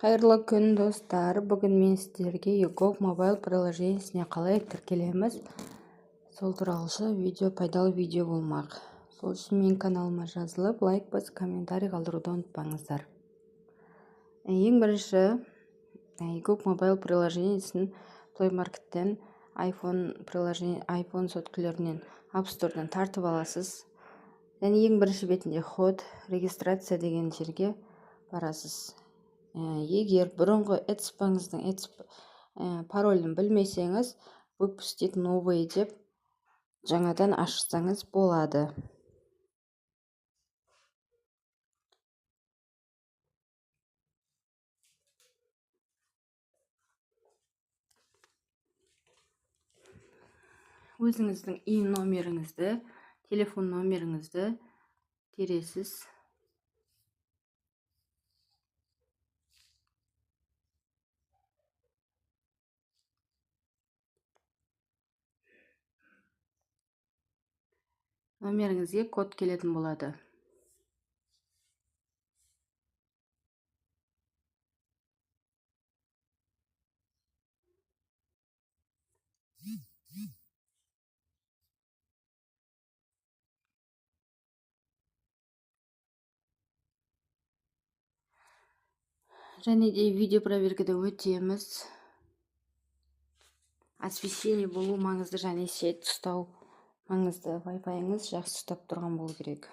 Қайырлы күн достар. Бүгін мен сіздерге YouGov мобайл приложениесіне қалай тіркелеміз, сол туралы видео, пайдалы видео болмақ. Сол үшін мен каналыма жазылып, лайк басып, комментарий қалдыруды ұмытпаңыздар. Ең бірінші YouGov мобайл приложениесін Play Market'тен, iPhone соткілерінен, App Store'дан тартып аласыз. Және ең бірінші бетінде ход, регистрация деген жерге барасыз. Егер бұрынғы эцпаңыздың паролін білмесеңіз, выпустить новый деп жаңадан ашсаңыз болады. Өзіңіздің номеріңізді, телефон номеріңізді тересіз. Номеріңізге код келетін болады. Және де видео проверкада өтеміз. Освещение болу маңызды, және сет ұстау маңызды. Wi-Fi-іңіз жақсы ұстап тұрған болу керек.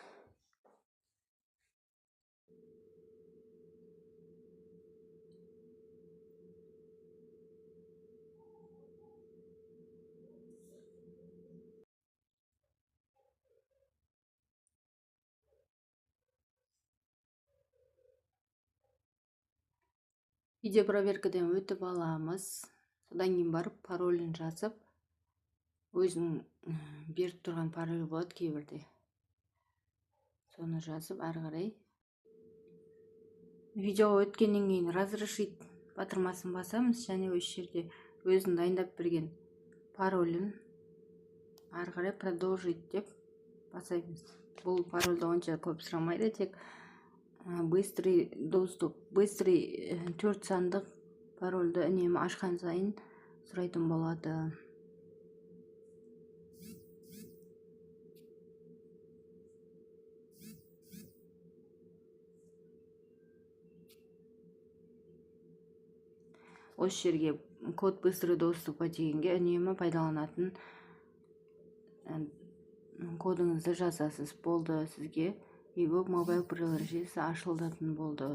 Видео проверкадан өтіп аламыз. Содан кейін барып паролін жазып, өзінің беріп тұрған пароль болады кейбірде. Соны жазып, ары қарай. Видеоға өткеннен кейін разрешить батырмасын басамыз, және осы жерде өзінің дайындап берген паролін ары қарай продолжить деп басаймыз. Бұл парольді онша көп сұрамайды, тек быстрый доступ, быстрый 4 сандық парольді үнемі ашқан сайын сұрайтын болады. Осы жерге код быстрый доступа дегенге үнемі пайдаланатын кодыңызды жазасыз. Болды, сізге YouGov мобайл приложениесі ашылатын болды.